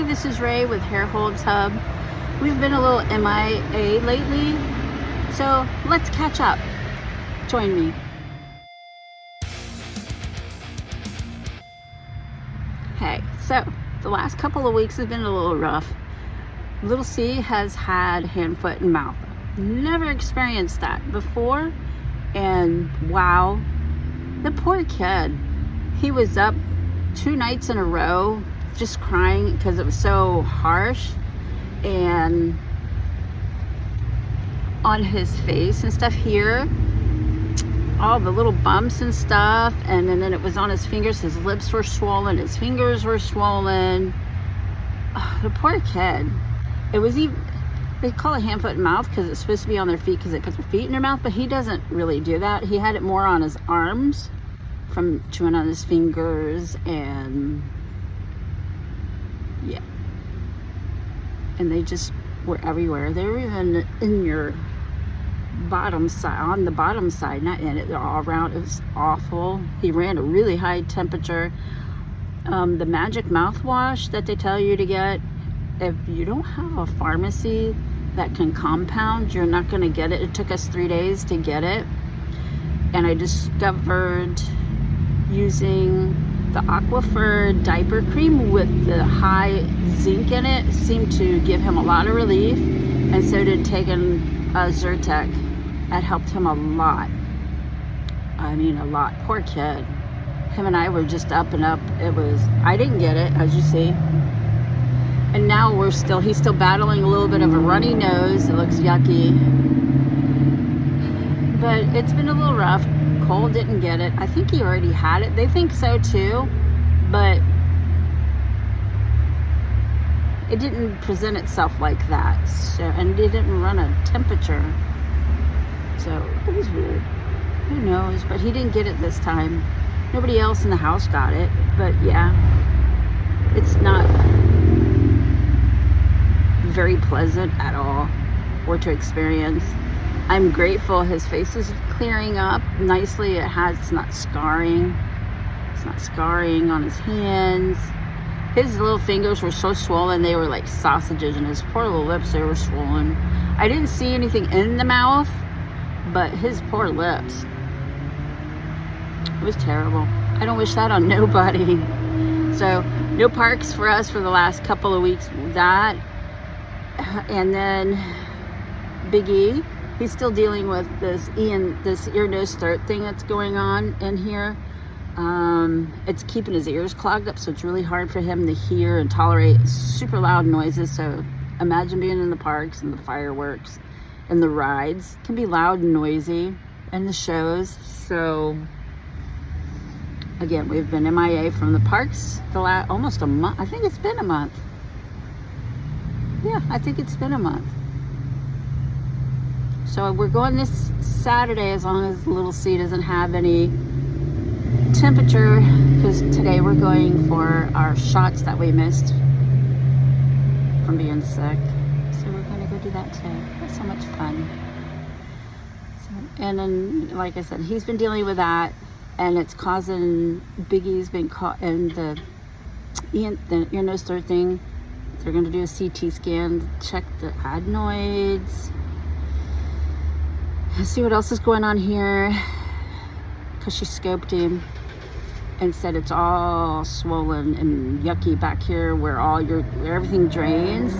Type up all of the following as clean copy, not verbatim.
this is Ray with Herrholz Hub. We've been a little MIA lately, so let's catch up. Join me. Hey, so the last couple of weeks have been a little rough. Little C has had hand, foot, and mouth. Never experienced that before, and wow, the poor kid. He was up 2 nights in a row just crying because it was so harsh, and on his face and stuff here, all the little bumps and stuff, and then it was on his fingers. His lips were swollen, his fingers were swollen. Oh, the poor kid. It was even, they call it hand, foot, and mouth because it's supposed to be on their feet because they put their feet in their mouth, but he doesn't really do that. He had it more on his arms from chewing on his fingers, and yeah, and they just were everywhere. They were even in your bottom side, on the bottom side, not in it, they're all around. It was awful. He ran a really high temperature. The magic mouthwash that they tell you to get, if you don't have a pharmacy that can compound, you're not going to get it. It took us 3 days to get it, and I discovered using the Aquifer diaper cream with the high zinc in it seemed to give him a lot of relief, and so did taking Zyrtec. That helped him a lot. I mean, a lot. Poor kid. Him and I were just up and up. It was, I didn't get it, as you see. And now he's still battling a little bit of a runny nose. It looks yucky. But it's been a little rough. Cole didn't get it. I think he already had it. They think so too, but it didn't present itself like that. So, and it didn't run a temperature. So it was weird. Who knows? But he didn't get it this time. Nobody else in the house got it. But yeah, it's not very pleasant at all, or to experience. I'm grateful his face is clearing up nicely. It's not scarring. It's not scarring on his hands. His little fingers were so swollen, they were like sausages, and his poor little lips, they were swollen. I didn't see anything in the mouth, but his poor lips. It was terrible. I don't wish that on nobody. So no parks for us for the last couple of weeks. That, and then Big E. He's still dealing with this ear, nose, throat thing that's going on in here. It's keeping his ears clogged up, so it's really hard for him to hear and tolerate super loud noises. So imagine being in the parks and the fireworks and the rides. It can be loud and noisy, and the shows. So again, we've been MIA from the parks almost a month. I think it's been a month. Yeah, I think it's been a month. So we're going this Saturday as long as Little C doesn't have any temperature, because today we're going for our shots that we missed from being sick. So we're going to go do that today. That's so much fun. And then, like I said, he's been dealing with that, and it's causing Biggie's been caught in the ear, nose, throat thing. They're going to do a CT scan, check the adenoids. Let's see what else is going on here, because she scoped him and said it's all swollen and yucky back here where everything drains.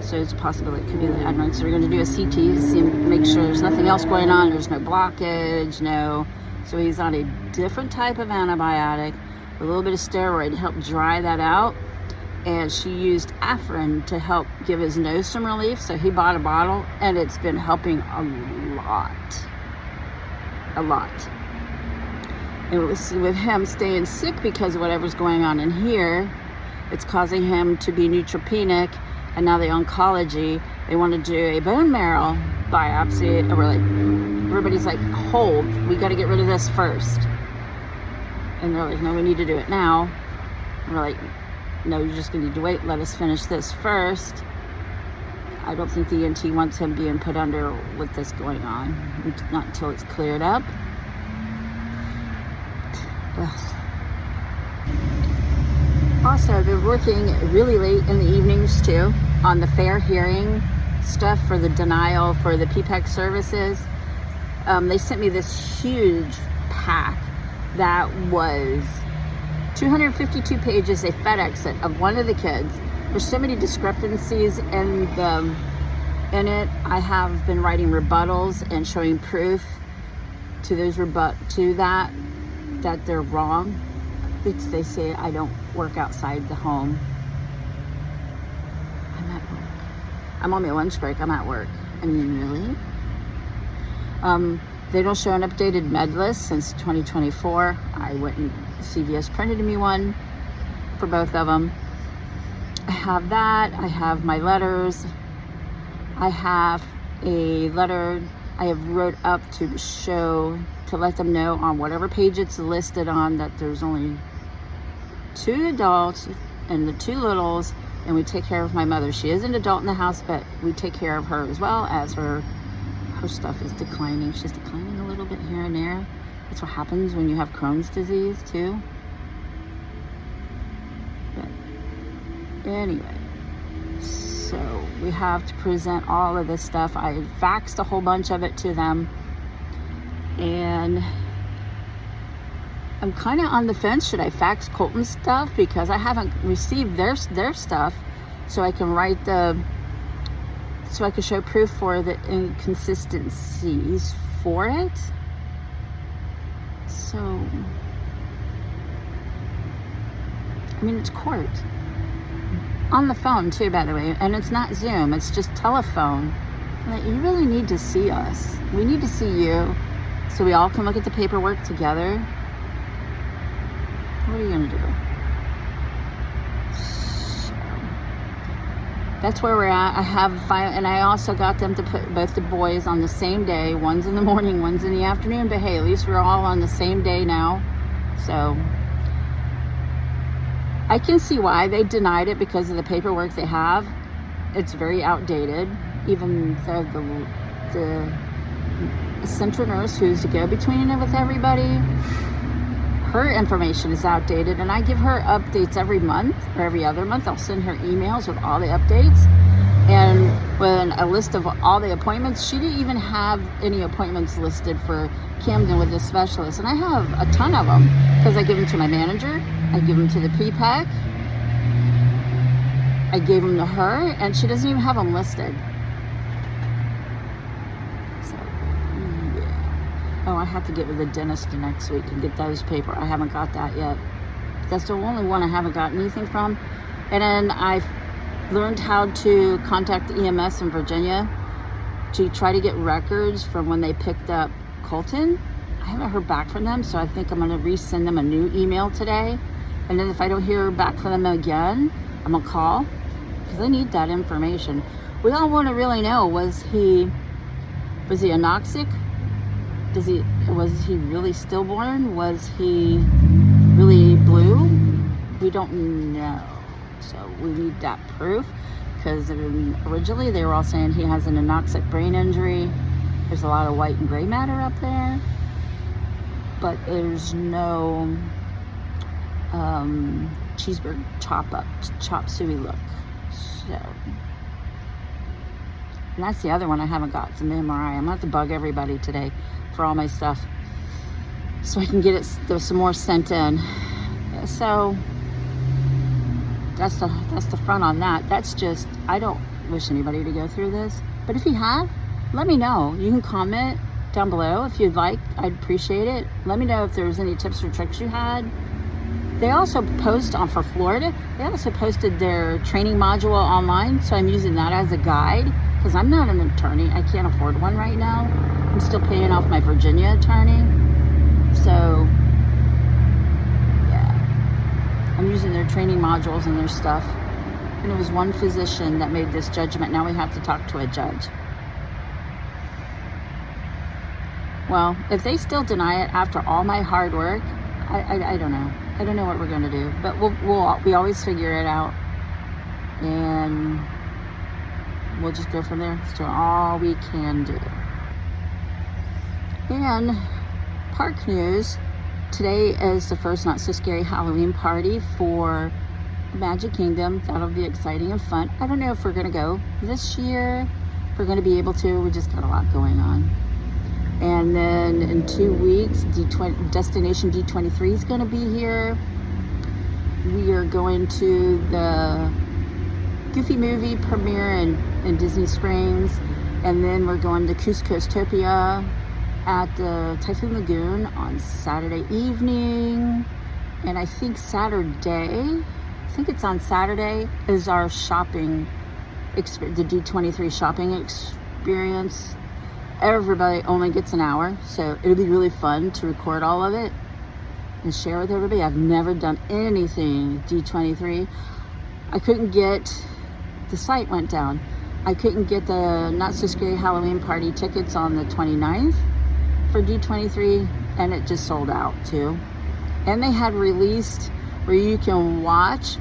So it's possible it could be the adenoids. So we're going to do a CT to see, make sure there's nothing else going on. There's no blockage, no. So he's on a different type of antibiotic, a little bit of steroid to help dry that out. And she used Afrin to help give his nose some relief. So he bought a bottle, and it's been helping a lot. And it was with him staying sick because of whatever's going on in here. It's causing him to be neutropenic, and now the oncology, they want to do a bone marrow biopsy. And we're like, everybody's like, hold, we got to get rid of this first. And they're like, no, we need to do it now. And we're like, no, you're just going to need to wait. Let us finish this first. I don't think the ENT wants him being put under with this going on. Not until it's cleared up. Ugh. Also, I've been working really late in the evenings too on the fair hearing stuff for the denial for the PPEC services. They sent me this huge pack that was 252 pages. They FedEx it of one of the kids. There's so many discrepancies in it. I have been writing rebuttals and showing proof to those that they're wrong. They say I don't work outside the home. I'm at work. I'm on my lunch break. I'm at work. I mean, really? They don't show an updated med list since 2024. I went and CVS printed me one for both of them. I have that. I have my letters. I have a letter I have wrote up to let them know on whatever page it's listed on that there's only 2 adults and the 2 littles, and we take care of my mother. She is an adult in the house, but we take care of her as well as her stuff is declining. She's declining a little bit here and there. That's what happens when you have Crohn's disease too. But anyway, so we have to present all of this stuff. I faxed a whole bunch of it to them, and I'm kind of on the fence. Should I fax Colton's stuff because I haven't received their stuff, so I can so I can show proof for the inconsistencies for it. So, I mean, it's court. On the phone too, by the way, and it's not Zoom, it's just telephone. Like, you really need to see us. We need to see you so we all can look at the paperwork together. What are you gonna do? That's where we're at. And I also got them to put both the boys on the same day. One's in the morning, one's in the afternoon. But hey, at least we're all on the same day now. So I can see why they denied it because of the paperwork they have. It's very outdated. Even the central nurse who's the go-between with everybody, her information is outdated, and I give her updates every month or every other month. I'll send her emails with all the updates and when a list of all the appointments. She didn't even have any appointments listed for Camden with a specialist, and I have a ton of them because I give them to my manager, I give them to the PPEC, I gave them to her, and she doesn't even have them listed. Oh, I have to get with the dentist next week and get those paper. I haven't got that yet. That's the only one I haven't gotten anything from. And then I've learned how to contact EMS in Virginia to try to get records from when they picked up Colton. I haven't heard back from them, so I think I'm going to resend them a new email today. And then if I don't hear back from them again, I'm going to call because I need that information. We all want to really know, was he anoxic? Was he really stillborn? Was he really blue? We don't know. So we need that proof because originally they were all saying he has an anoxic brain injury. There's a lot of white and gray matter up there, but there's no cheeseburger chop suey look. So, and that's the other one I haven't got from the MRI. I'm gonna have to bug everybody today for all my stuff so I can get some more sent in. So that's the front on that. That's just, I don't wish anybody to go through this, but if you have, let me know. You can comment down below if you'd like. I'd appreciate it. Let me know if there's any tips or tricks you had. They also post for Florida, they also posted their training module online, so I'm using that as a guide because I'm not an attorney. I can't afford one right now. I'm still paying off my Virginia attorney. So, yeah. I'm using their training modules and their stuff. And it was one physician that made this judgment. Now we have to talk to a judge. Well, if they still deny it after all my hard work, I don't know. I don't know what we're going to do. But we always figure it out. And we'll just go from there. It's all we can do. And park news. Today is the first Not So Scary Halloween party for Magic Kingdom. That'll be exciting and fun. I don't know if we're going to go this year, if we're going to be able to. We just got a lot going on. And then in 2 weeks, Destination D23 is going to be here. We are going to the Goofy movie premiere in Disney Springs. And then we're going to Cuscostopia at the Typhoon Lagoon on Saturday evening. And I think it's on Saturday, is our shopping, the D23 shopping experience. Everybody only gets an hour, so it'll be really fun to record all of it and share with everybody. I've never done anything D23. The site went down. I couldn't get the Not So Scary Halloween Party tickets on the 29th for D23, and it just sold out too. And they had released where you can watch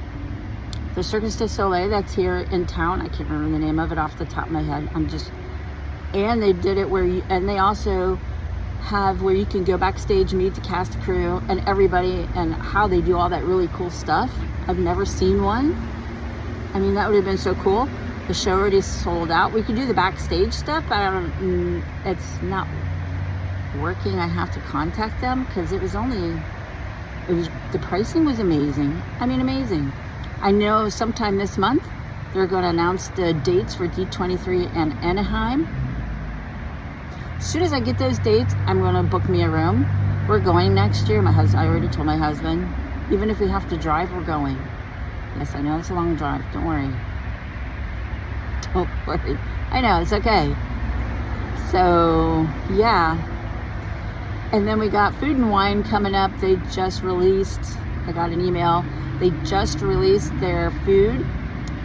the Cirque du Soleil that's here in town. I can't remember the name of it off the top of my head. And they did it and they also have where you can go backstage, meet the cast, crew, and everybody, and how they do all that really cool stuff. I've never seen one. I mean, that would have been so cool. The show already sold out. We could do the backstage stuff, but it's not working. I have to contact them because the pricing was amazing. I mean, amazing. I know sometime this month they're going to announce the dates for D23 and Anaheim. As soon as I get those dates, I'm going to book me a room. We're going next year. I already told my husband, even if we have to drive, we're going. Yes, I know it's a long drive. Don't worry. Don't worry. I know, it's okay. So, yeah. And then we got Food and Wine coming up. They just released, I got an email. They just released their food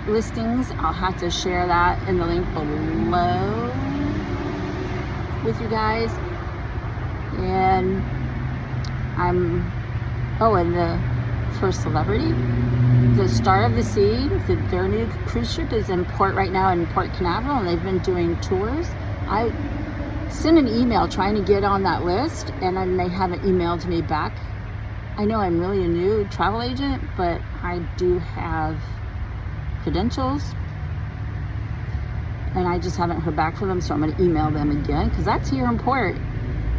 listings. I'll have to share that in the link below with you guys. And for celebrity, the Star of the Sea, their new cruise ship is in port right now in Port Canaveral, and they've been doing tours. I sent an email trying to get on that list, and then they haven't emailed me back. I know I'm really a new travel agent, but I do have credentials, and I just haven't heard back from them, so I'm going to email them again, because that's here in port.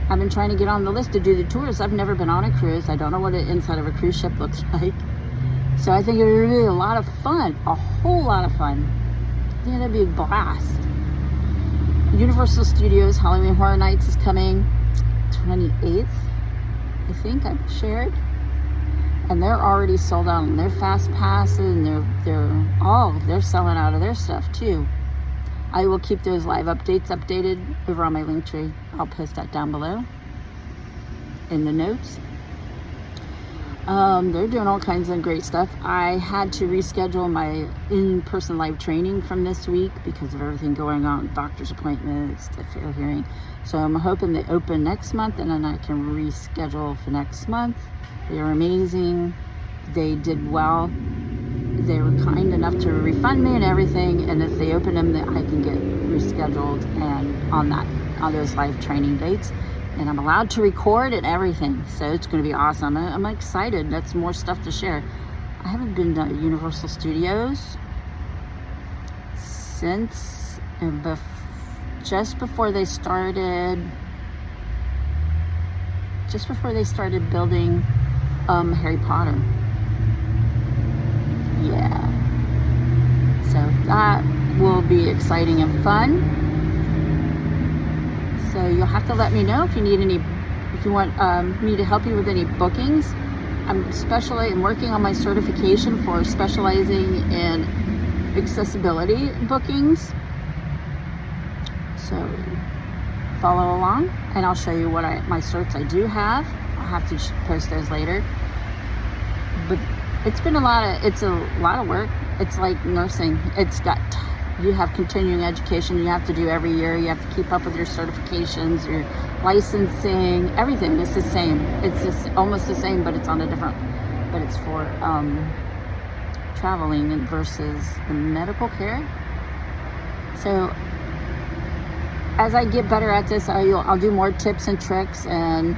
I've been trying to get on the list to do the tours. I've never been on a cruise. I don't know what the inside of a cruise ship looks like. So I think it would be really a lot of fun, a whole lot of fun. I think that'd be a blast. Universal Studios Halloween Horror Nights is coming 28th, I think I've shared. And they're already sold out on their fast passes, and they're selling out of their stuff too. I will keep those live updates updated over on my link tree. I'll post that down below in the notes. They're doing all kinds of great stuff. I had to reschedule my in-person live training from this week because of everything going on, doctor's appointments, the fair hearing. So I'm hoping they open next month, and then I can reschedule for next month. They were amazing. They did well. They were kind enough to refund me and everything, and if they open them, I can get rescheduled and on those live training dates. And I'm allowed to record and everything, so it's going to be awesome. I'm excited. That's more stuff to share. I haven't been to Universal Studios since just before they started building Harry Potter. Yeah. So that will be exciting and fun. So you'll have to let me know if you want me to help you with any bookings. I'm working on my certification for specializing in accessibility bookings. So follow along, and I'll show you what my certs I do have. I'll have to post those later. But it's a lot of work. It's like nursing. You have continuing education you have to do every year. You have to keep up with your certifications, your licensing, everything. It's the same. It's just almost the same, but it's on a different, but it's for traveling versus the medical care. So as I get better at this, I'll do more tips and tricks, and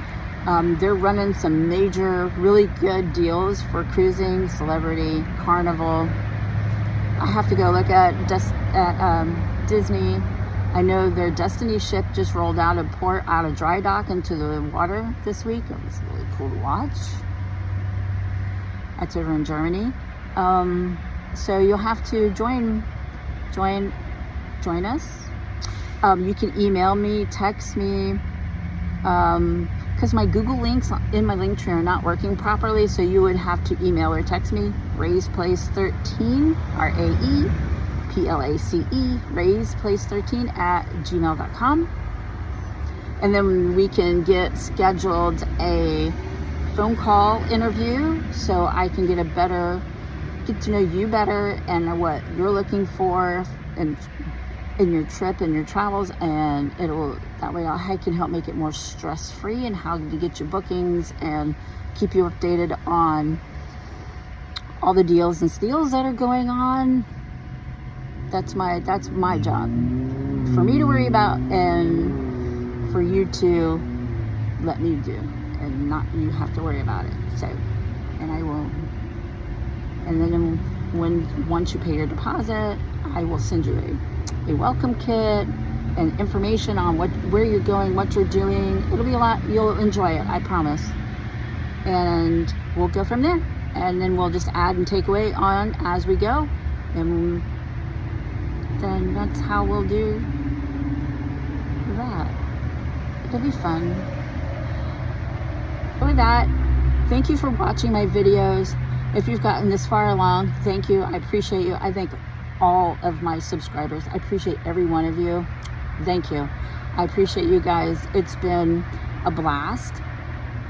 They're running some major, really good deals for cruising, Celebrity, Carnival. I have to go look at Disney. I know their Destiny ship just rolled out of port, out of dry dock into the water this week. It was really cool to watch. That's over in Germany. So you'll have to join us. You can email me, text me, because my Google links in my link tree are not working properly, so you would have to email or text me, raiseplace13, RAEPLACE, raiseplace13 at gmail.com. And then we can get scheduled a phone call interview so I can get to know you better and what you're looking for in your trip and your travels, and that way I can help make it more stress-free and how to get your bookings and keep you updated on all the deals and steals that are going on. That's my job, for me to worry about and for you to let me do, and not you have to worry about it. So, and I will, and then once you pay your deposit, I will send you a welcome kit and information on where you're going, what you're doing. It'll be a lot. You'll enjoy it, I promise. And we'll go from there. And then we'll just add and take away on as we go. And then that's how we'll do that. It'll be fun. With that, thank you for watching my videos. If you've gotten this far along, thank you. I appreciate you. I thank all of my subscribers. I appreciate every one of you. Thank you. I appreciate you guys. It's been a blast.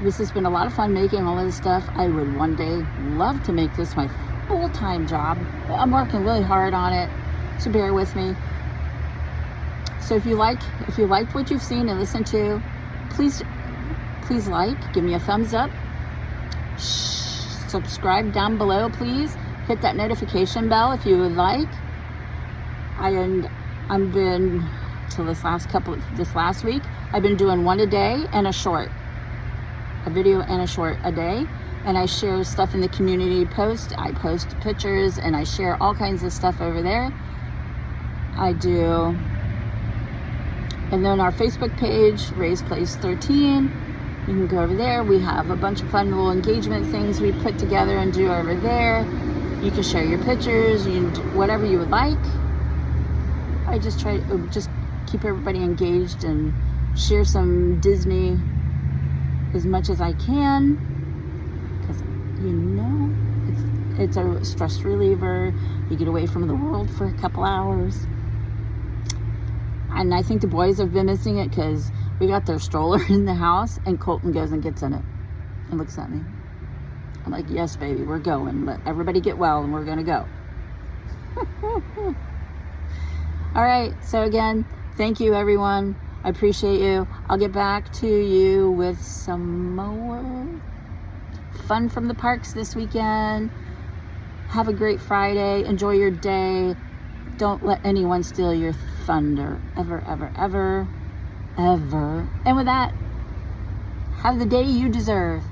This has been a lot of fun making all of this stuff. I would one day love to make this my full-time job. I'm working really hard on it, so bear with me. So if you liked what you've seen and listened to, please give me a thumbs up. Subscribe down below, please. Hit that notification bell if you would like. I've been till this last week, I've been doing one a day and a video and a short a day, and I share stuff in the community post. I post pictures and I share all kinds of stuff over there. I do. And then our Facebook page, RaisePlace13, you can go over there. We have a bunch of fun little engagement things we put together and do over there. You can share your pictures, whatever you would like. I just try to just keep everybody engaged and share some Disney as much as I can, because it's a stress reliever. You get away from the world for a couple hours. And I think the boys have been missing it because we got their stroller in the house and Colton goes and gets in it and looks at me. I'm like, yes, baby, we're going. Let everybody get well and we're going to go. All right. So again, thank you, everyone. I appreciate you. I'll get back to you with some more fun from the parks this weekend. Have a great Friday. Enjoy your day. Don't let anyone steal your thunder. Ever, ever, ever, ever. And with that, have the day you deserve.